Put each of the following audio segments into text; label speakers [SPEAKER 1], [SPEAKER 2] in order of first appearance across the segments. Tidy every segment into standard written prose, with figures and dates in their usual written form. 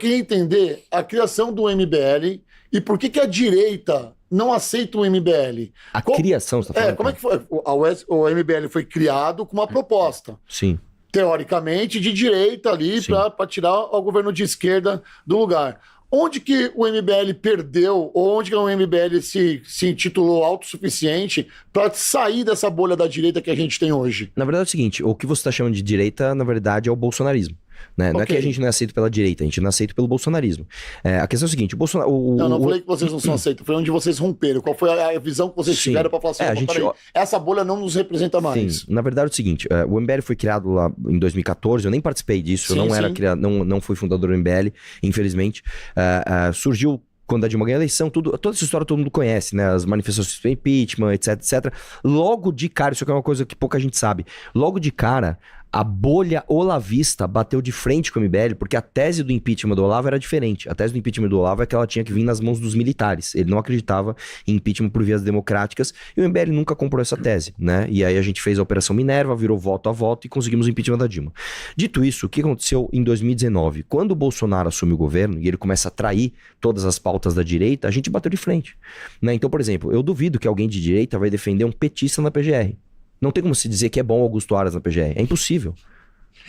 [SPEAKER 1] queria entender a criação do MBL e por que a direita não aceita o MBL.
[SPEAKER 2] Criação, você tá falando?
[SPEAKER 1] Como é que foi? O MBL foi criado com uma proposta.
[SPEAKER 2] Sim.
[SPEAKER 1] Teoricamente, de direita ali, para tirar o governo de esquerda do lugar. Onde que o MBL perdeu, ou onde que o MBL se intitulou autossuficiente para sair dessa bolha da direita que a gente tem hoje?
[SPEAKER 2] Na verdade é o seguinte, o que você está chamando de direita, na verdade, é o bolsonarismo. Né? Não é que a gente não é aceito pela direita, a gente não é aceito pelo bolsonarismo. A questão é o seguinte, o Bolsonaro...
[SPEAKER 1] Não falei que vocês não são aceitos, foi onde vocês romperam. Qual foi a visão que vocês tiveram para falar assim, essa bolha não nos representa mais?
[SPEAKER 2] Sim, na verdade é o seguinte, o MBL foi criado lá em 2014, eu nem participei disso, eu não era criado, não fui fundador do MBL, infelizmente. Surgiu quando a Dilma ganhou a eleição, toda essa história todo mundo conhece, né? As manifestações do impeachment, etc, etc. Logo de cara, isso aqui é uma coisa que pouca gente sabe, logo de cara, a bolha olavista bateu de frente com o MBL, porque a tese do impeachment do Olavo era diferente. A tese do impeachment do Olavo é que ela tinha que vir nas mãos dos militares. Ele não acreditava em impeachment por vias democráticas, e o MBL nunca comprou essa tese, né? E aí a gente fez a Operação Minerva, virou voto a voto e conseguimos o impeachment da Dilma. Dito isso, o que aconteceu em 2019? Quando o Bolsonaro assume o governo e ele começa a trair todas as pautas da direita, a gente bateu de frente, né? Então, por exemplo, eu duvido que alguém de direita vai defender um petista na PGR. Não tem como se dizer que é bom Augusto Aras na PGR. É impossível.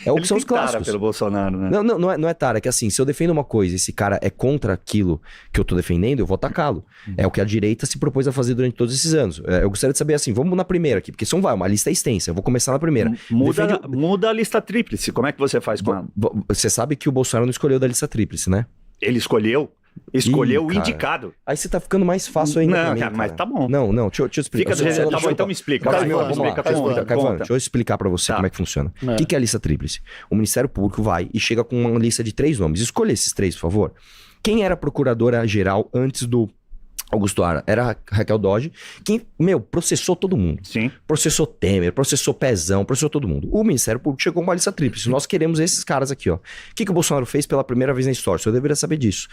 [SPEAKER 2] É o que são os clássicos.
[SPEAKER 3] Tara pelo Bolsonaro, né?
[SPEAKER 2] Não é tara, é que assim, se eu defendo uma coisa e esse cara é contra aquilo que eu tô defendendo, eu vou atacá-lo. É o que a direita se propôs a fazer durante todos esses anos. Eu gostaria de saber assim, vamos na primeira aqui, porque são uma lista é extensa, eu vou começar na primeira.
[SPEAKER 3] Muda a lista tríplice, como é que você faz com ela?
[SPEAKER 2] Você sabe que o Bolsonaro não escolheu da lista tríplice, né?
[SPEAKER 3] Ele escolheu o indicado.
[SPEAKER 2] Aí você tá ficando mais fácil ainda.
[SPEAKER 3] Não, cara, mas tá bom.
[SPEAKER 2] Não, deixa eu explicar.
[SPEAKER 3] Tá bom, então me explica.
[SPEAKER 2] Caivano, deixa eu explicar pra você como é que funciona. O que é a lista tríplice? O Ministério Público vai e chega com uma lista de 3 nomes. Escolha esses 3, por favor. Quem era a procuradora-geral antes do Augusto Aras? Era a Raquel Dodge, que, processou todo mundo.
[SPEAKER 3] Sim.
[SPEAKER 2] Processou Temer, processou Pezão, processou todo mundo. O Ministério Público chegou com uma lista tríplice. Nós queremos esses caras aqui, ó. O que o Bolsonaro fez pela primeira vez na história? Você deveria saber disso.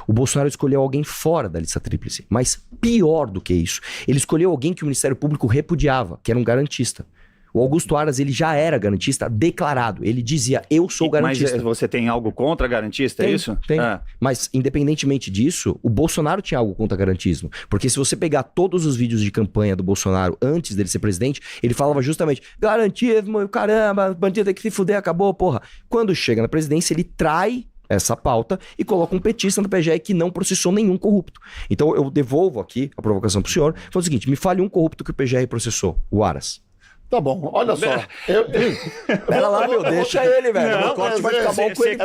[SPEAKER 2] O Bolsonaro escolheu alguém fora da lista tríplice. Mas pior do que isso, ele escolheu alguém que o Ministério Público repudiava, que era um garantista. O Augusto Aras, ele já era garantista declarado. Ele dizia, eu sou garantista.
[SPEAKER 3] Mas você tem algo contra garantista, é isso?
[SPEAKER 2] Tem. Mas, independentemente disso, o Bolsonaro tinha algo contra garantismo. Porque se você pegar todos os vídeos de campanha do Bolsonaro antes dele ser presidente, ele falava justamente, garantismo, caramba, bandido tem que se fuder, acabou, porra. Quando chega na presidência, ele trai essa pauta e coloca um petista no PGR que não processou nenhum corrupto. Então, eu devolvo aqui a provocação pro senhor. Fala o seguinte, me fale um corrupto que o PGR processou, o Aras.
[SPEAKER 1] Tá bom, olha só.
[SPEAKER 2] Pera lá, deixa ele, velho.
[SPEAKER 3] Não,
[SPEAKER 2] o corte vai ficar bom com ele.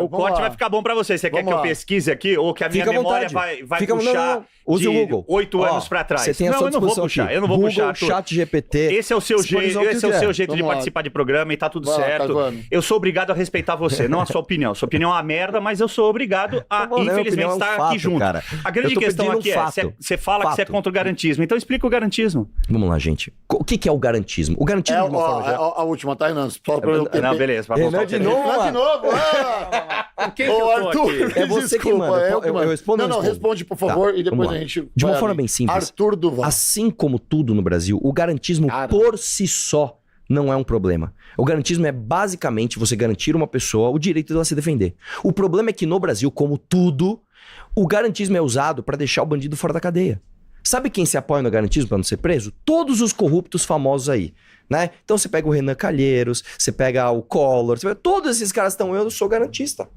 [SPEAKER 3] O corte vai ficar bom pra você. Você quer que eu pesquise aqui ou que a minha memória vai puxar
[SPEAKER 2] use o Google.
[SPEAKER 3] 8 anos pra trás?
[SPEAKER 2] Você tem a sua disposição aqui.
[SPEAKER 3] Eu não vou puxar.
[SPEAKER 2] Google, Chat GPT.
[SPEAKER 3] Esse é o seu jeito de participar de programa e tá tudo certo. Eu sou obrigado a respeitar você, não a sua opinião. Sua opinião é uma merda, mas eu sou obrigado a, infelizmente, estar aqui junto. A grande questão aqui é, você fala que você é contra o garantismo, então explica o garantismo.
[SPEAKER 2] Vamos lá, gente. O que é o garantismo? O garantismo de uma forma geral...
[SPEAKER 1] A última, tá, Renan?
[SPEAKER 3] Não, beleza.
[SPEAKER 1] Não, de novo.
[SPEAKER 3] Quem que eu tô aqui?
[SPEAKER 2] É você que manda. Eu respondo.
[SPEAKER 1] Não, responde, por favor, e depois a gente...
[SPEAKER 2] De uma forma bem simples.
[SPEAKER 1] Arthur Duval.
[SPEAKER 2] Assim como tudo no Brasil, o garantismo por si só não é um problema. O garantismo é basicamente você garantir uma pessoa o direito dela se defender. O problema é que no Brasil, como tudo, o garantismo é usado para deixar o bandido fora da cadeia. Sabe quem se apoia no garantismo para não ser preso? Todos os corruptos famosos aí, né? Então você pega o Renan Calheiros, você pega o Collor, todos esses caras estão, eu sou garantista.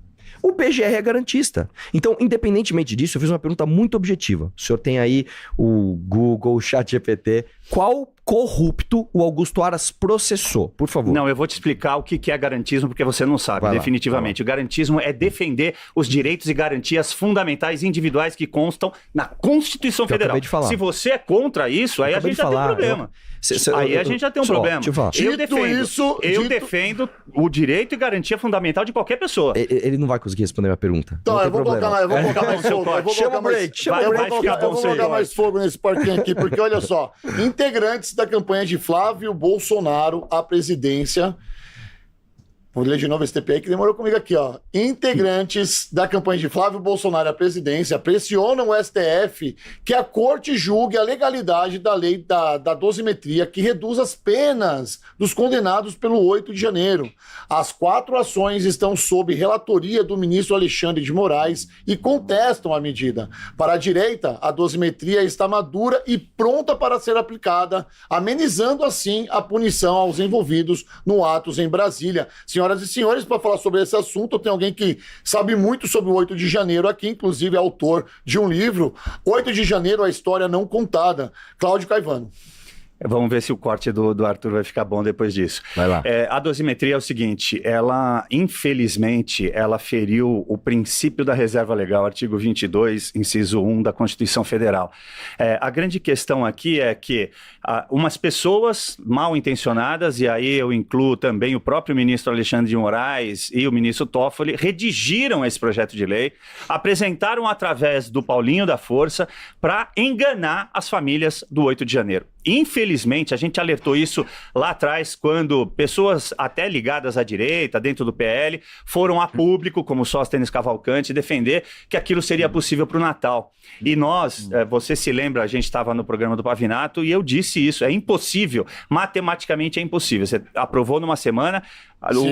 [SPEAKER 2] O PGR é garantista. Então, independentemente disso, eu fiz uma pergunta muito objetiva. O senhor tem aí o Google, o ChatGPT. Qual corrupto o Augusto Aras processou? Por favor.
[SPEAKER 3] Não, eu vou te explicar o que é garantismo, porque você não sabe, definitivamente. O garantismo é defender os direitos e garantias fundamentais e individuais que constam na Constituição Federal.
[SPEAKER 2] Eu acabei de falar.
[SPEAKER 3] Se você é contra isso, aí a gente já tem um problema. Aí a gente já tem um problema. Eu defendo o direito e garantia fundamental de qualquer pessoa.
[SPEAKER 2] Ele não vai conseguir responder a minha pergunta.
[SPEAKER 1] Então, eu vou colocar mais fogo. Eu vou colocar mais fogo nesse parquinho aqui, porque olha só, integrantes da campanha de Flávio Bolsonaro à presidência Vou ler de novo esse TPI que demorou comigo aqui, ó. Integrantes da campanha de Flávio Bolsonaro à presidência pressionam o STF que a corte julgue a legalidade da lei da dosimetria que reduz as penas dos condenados pelo 8 de janeiro. As 4 ações estão sob relatoria do ministro Alexandre de Moraes e contestam a medida. Para a direita, a dosimetria está madura e pronta para ser aplicada, amenizando assim a punição aos envolvidos no atos em Brasília. Senhoras e senhores, para falar sobre esse assunto, tem alguém que sabe muito sobre o 8 de janeiro aqui, inclusive é autor de um livro, 8 de janeiro, a história não contada, Cláudio Caivano.
[SPEAKER 3] Vamos ver se o corte do Arthur vai ficar bom depois disso.
[SPEAKER 2] Vai lá.
[SPEAKER 3] A dosimetria é o seguinte, ela, infelizmente, ela feriu o princípio da reserva legal, artigo 22, inciso 1 da Constituição Federal. A grande questão aqui é que umas pessoas mal intencionadas, e aí eu incluo também o próprio ministro Alexandre de Moraes e o ministro Toffoli, redigiram esse projeto de lei, apresentaram através do Paulinho da Força para enganar as famílias do 8 de janeiro. Infelizmente, a gente alertou isso lá atrás, quando pessoas até ligadas à direita, dentro do PL, foram a público, como Sóstenes Cavalcante, defender que aquilo seria possível para o Natal. E nós, você se lembra, a gente estava no programa do Pavinato e eu disse isso, é impossível, matematicamente é impossível. Você aprovou numa semana,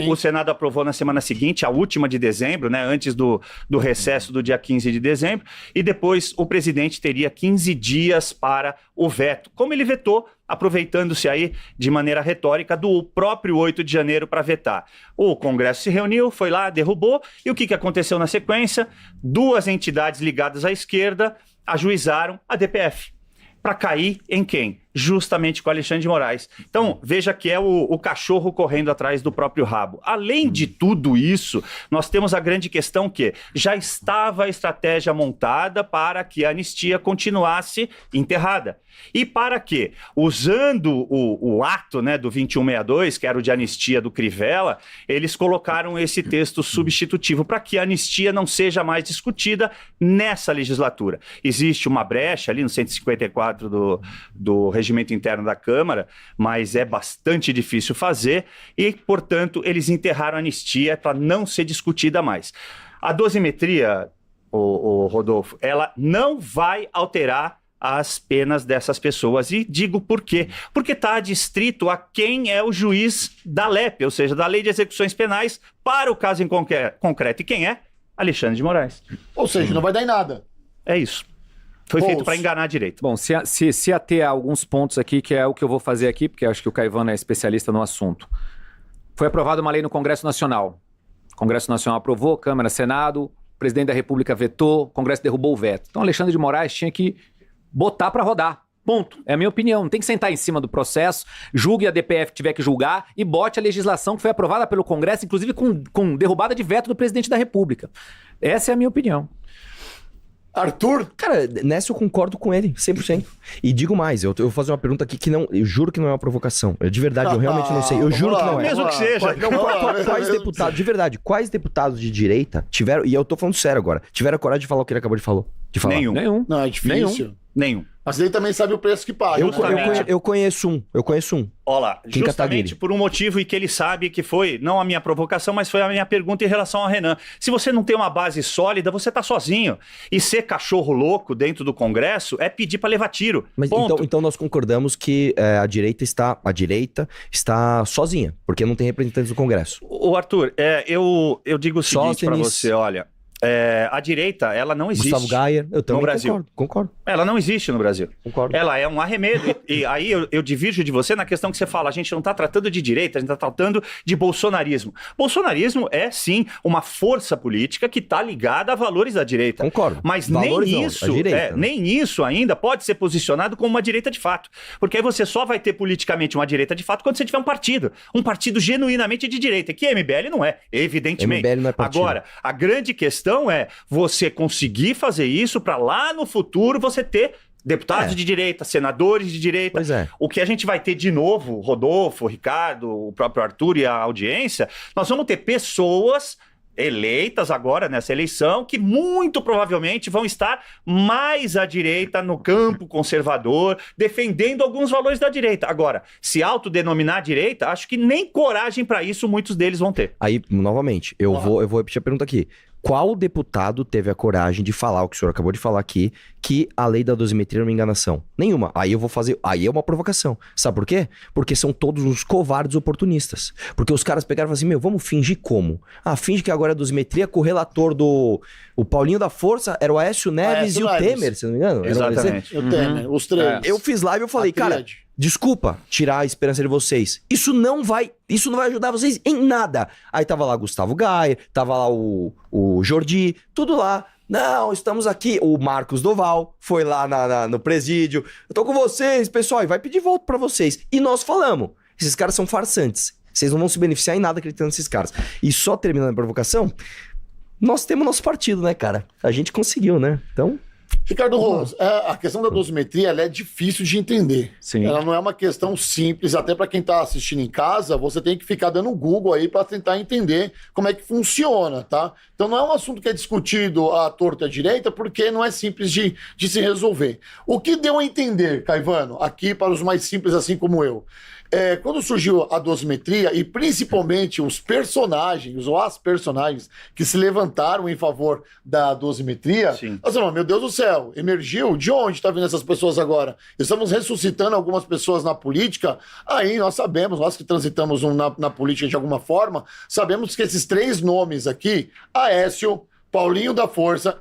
[SPEAKER 3] o Senado aprovou na semana seguinte, a última de dezembro, né, antes do recesso do dia 15 de dezembro, e depois o presidente teria 15 dias para o veto. Como ele vetou, aproveitando-se aí de maneira retórica do próprio 8 de janeiro para vetar. O Congresso se reuniu, foi lá, derrubou, e o que aconteceu na sequência? 2 entidades ligadas à esquerda ajuizaram a DPF. Para cair em quem? Justamente com Alexandre de Moraes. Então, veja que é o cachorro correndo atrás do próprio rabo. Além de tudo isso, nós temos a grande questão que já estava a estratégia montada para que a anistia continuasse enterrada. E para quê? Usando o ato, né, do 2162, que era o de anistia do Crivella, eles colocaram esse texto substitutivo para que a anistia não seja mais discutida nessa legislatura. Existe uma brecha ali no 154 do regimento interno da Câmara, mas é bastante difícil fazer e, portanto, eles enterraram a anistia para não ser discutida mais. A dosimetria, o Rodolfo, ela não vai alterar as penas dessas pessoas. E digo por quê? Porque está adstrito a quem é o juiz da LEP, ou seja, da Lei de Execuções Penais, para o caso em concreto. E quem é? Alexandre de Moraes.
[SPEAKER 1] Ou seja, não vai dar em nada.
[SPEAKER 3] É isso. Foi feito para enganar a direita.
[SPEAKER 4] Bom, se ater a alguns pontos aqui, que é o que eu vou fazer aqui, porque acho que o Caivano é especialista no assunto. Foi aprovada uma lei no Congresso Nacional. O Congresso Nacional aprovou, Câmara, Senado, o presidente da República vetou, o Congresso derrubou o veto. Então, Alexandre de Moraes tinha que botar para rodar. Ponto. É a minha opinião. Não tem que sentar em cima do processo, julgue a DPF que tiver que julgar e bote a legislação que foi aprovada pelo Congresso, inclusive com derrubada de veto do presidente da República. Essa é a minha opinião.
[SPEAKER 1] Arthur?
[SPEAKER 2] Cara, nessa eu concordo com ele, 100%. E digo mais, eu vou fazer uma pergunta aqui que não, eu juro que não é uma provocação. De verdade, eu realmente não sei. Eu juro que não é.
[SPEAKER 3] Mesmo que seja.
[SPEAKER 2] Quais deputados, de verdade, quais deputados de direita tiveram, e eu tô falando sério agora, tiveram a coragem de falar o que ele acabou de falar?
[SPEAKER 3] Nenhum.
[SPEAKER 1] Não, é difícil.
[SPEAKER 3] Nenhum.
[SPEAKER 1] Mas ele também sabe o preço que paga.
[SPEAKER 2] Eu conheço um.
[SPEAKER 3] Olha lá, justamente por um motivo e que ele sabe que foi, não a minha provocação, mas foi a minha pergunta em relação ao Renan. Se você não tem uma base sólida, você tá sozinho. E ser cachorro louco dentro do Congresso é pedir para levar tiro.
[SPEAKER 2] Mas então nós concordamos que a direita está sozinha, porque não tem representantes do Congresso.
[SPEAKER 3] O Arthur, eu digo o seguinte para você, olha... a direita, ela não existe.
[SPEAKER 2] Gustavo Gayer, eu também
[SPEAKER 3] no Brasil.
[SPEAKER 2] Concordo.
[SPEAKER 3] Ela não existe no Brasil.
[SPEAKER 2] Concordo.
[SPEAKER 3] Ela é um arremedo. E aí eu divirjo de você na questão que você fala, a gente não está tratando de direita, a gente está tratando de bolsonarismo. Bolsonarismo é, sim, uma força política que está ligada a valores da direita.
[SPEAKER 2] Concordo.
[SPEAKER 3] Mas nem isso ainda pode ser posicionado como uma direita de fato. Porque aí você só vai ter politicamente uma direita de fato quando você tiver um partido genuinamente de direita, que MBL não é, evidentemente.
[SPEAKER 2] MBL não é partido.
[SPEAKER 3] Agora, a grande questão é você conseguir fazer isso para lá no futuro você ter deputados de direita, senadores de direita.
[SPEAKER 2] Pois é.
[SPEAKER 3] O que a gente vai ter de novo, Rodolfo, Ricardo, o próprio Arthur e a audiência, nós vamos ter pessoas eleitas agora nessa eleição, que muito provavelmente vão estar mais à direita no campo conservador, defendendo alguns valores da direita. Agora, se autodenominar direita, acho que nem coragem para isso muitos deles vão ter.
[SPEAKER 2] Aí, novamente, eu vou repetir a pergunta aqui. Qual deputado teve a coragem de falar o que o senhor acabou de falar aqui, que a lei da dosimetria é uma enganação? Nenhuma. Aí eu vou fazer... Aí é uma provocação. Sabe por quê? Porque são todos os covardes oportunistas. Porque os caras pegaram e falaram assim, vamos fingir como? Finge que agora é dosimetria, que o relator do... O Paulinho da Força era o Aécio Neves e o Temer, se não me engano.
[SPEAKER 3] Exatamente.
[SPEAKER 1] O Temer, os três.
[SPEAKER 2] Eu fiz live e eu falei, cara... Desculpa tirar a esperança de vocês. Isso não vai ajudar vocês em nada. Aí tava lá Gustavo Gaia, tava lá o Jordi, tudo lá. Não, estamos aqui. O Marcos Doval foi lá no presídio. Eu tô com vocês, pessoal, e vai pedir voto pra vocês. E nós falamos, esses caras são farsantes. Vocês não vão se beneficiar em nada acreditando nesses caras. E só terminando a provocação, nós temos nosso partido, né, cara? A gente conseguiu, né? Então...
[SPEAKER 1] Ricardo Rose, a questão da dosimetria ela é difícil de entender.
[SPEAKER 4] Sim.
[SPEAKER 1] Ela não é uma questão simples, até para quem está assistindo em casa, você tem que ficar dando Google aí para tentar entender como é que funciona, tá? Então não é um assunto que é discutido à torta e à direita, porque não é simples de se resolver. O que deu a entender, Caivano, aqui para os mais simples assim como eu, quando surgiu a dosimetria e principalmente os personagens, ou as personagens que se levantaram em favor da dosimetria, nós falamos, meu Deus do céu, emergiu? De onde está vindo essas pessoas agora? Estamos ressuscitando algumas pessoas na política? Aí nós sabemos, nós que transitamos na política de alguma forma, sabemos que esses três nomes aqui, Aécio, Paulinho da Força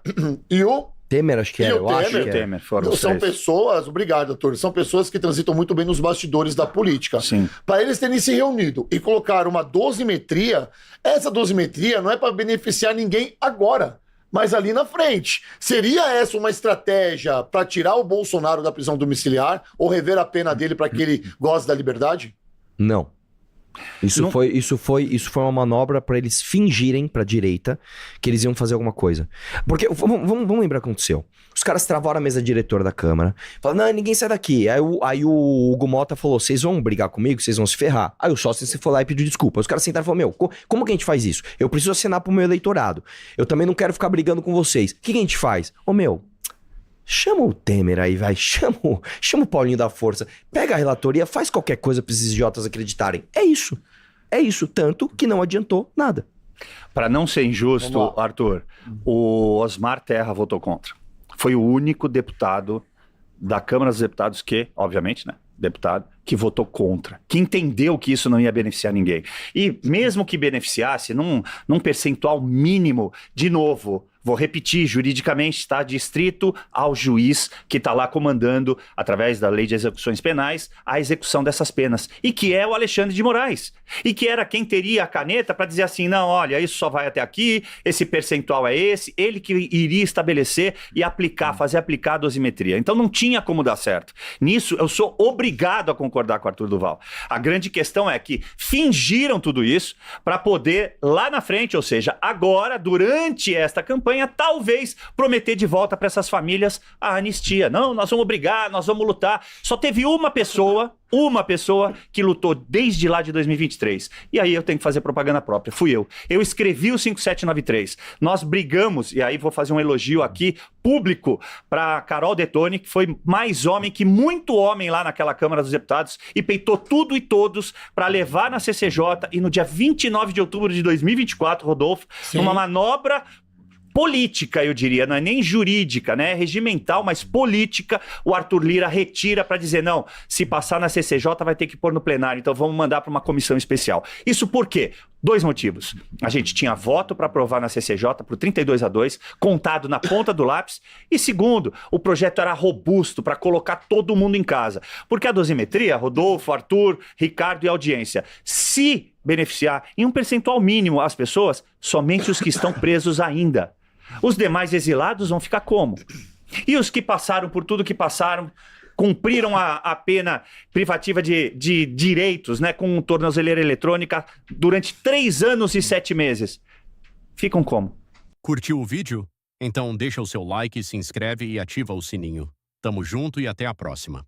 [SPEAKER 1] e o
[SPEAKER 2] Temer, acho que era. Eu acho que
[SPEAKER 3] o Temer foram
[SPEAKER 1] são pessoas, obrigado, doutor, são pessoas que transitam muito bem nos bastidores da política.
[SPEAKER 3] Sim.
[SPEAKER 1] Para eles terem se reunido e colocar uma dosimetria, essa dosimetria não é para beneficiar ninguém agora, mas ali na frente. Seria essa uma estratégia para tirar o Bolsonaro da prisão domiciliar ou rever a pena dele para que ele goze da liberdade?
[SPEAKER 2] Não. Isso foi uma manobra para eles fingirem pra direita que eles iam fazer alguma coisa. Porque, vamos lembrar o que aconteceu. Os caras travaram a mesa diretora da Câmara. Falaram, não, ninguém sai daqui. Aí o Hugo Mota falou, vocês vão brigar comigo? Vocês vão se ferrar. Aí o sócio foi lá e pediu desculpa. Os caras sentaram e falaram, como que a gente faz isso? Eu preciso assinar pro meu eleitorado. Eu também não quero ficar brigando com vocês. O que a gente faz? Chama o Temer aí, vai. Chama o Paulinho da Força. Pega a relatoria, faz qualquer coisa pra esses idiotas acreditarem. É isso. É isso. Tanto que não adiantou nada.
[SPEAKER 3] Para não ser injusto, Arthur, o Osmar Terra votou contra. Foi o único deputado da Câmara dos Deputados que, obviamente, né? Deputado, que votou contra, que entendeu que isso não ia beneficiar ninguém. E mesmo que beneficiasse, num percentual mínimo, de novo, vou repetir, juridicamente está distrito ao juiz que está lá comandando, através da lei de execuções penais, a execução dessas penas. E que é o Alexandre de Moraes. E que era quem teria a caneta para dizer assim, não, olha, isso só vai até aqui, esse percentual é esse, ele que iria estabelecer e fazer aplicar a dosimetria. Então não tinha como dar certo. Nisso eu sou obrigado a concordar com o Arthur Duval. A grande questão é que fingiram tudo isso para poder, lá na frente, ou seja, agora, durante esta campanha, talvez prometer de volta para essas famílias a anistia. Não, nós vamos brigar, nós vamos lutar. Só teve uma pessoa que lutou desde lá de 2023. E aí eu tenho que fazer propaganda própria. Fui eu. Eu escrevi o 5793. Nós brigamos, e aí vou fazer um elogio aqui, público, para Carol Detoni, que foi mais homem que muito homem lá naquela Câmara dos Deputados, e peitou tudo e todos para levar na CCJ, e no dia 29 de outubro de 2024, Rodolfo, numa manobra política, eu diria, não é nem jurídica, né? É regimental, mas política, o Arthur Lira retira para dizer, não, se passar na CCJ vai ter que pôr no plenário, então vamos mandar para uma comissão especial. Isso por quê? 2 motivos. A gente tinha voto para aprovar na CCJ por 32-2, contado na ponta do lápis. E segundo, o projeto era robusto para colocar todo mundo em casa. Porque a dosimetria, Rodolfo, Arthur, Ricardo e audiência, se beneficiar em um percentual mínimo as pessoas, somente os que estão presos ainda. Os demais exilados vão ficar como? E os que passaram por tudo que passaram, cumpriram a pena privativa de direitos, né, com tornozeleira eletrônica durante 3 anos e 7 meses. Ficam como?
[SPEAKER 5] Curtiu o vídeo? Então deixa o seu like, se inscreve e ativa o sininho. Tamo junto e até a próxima.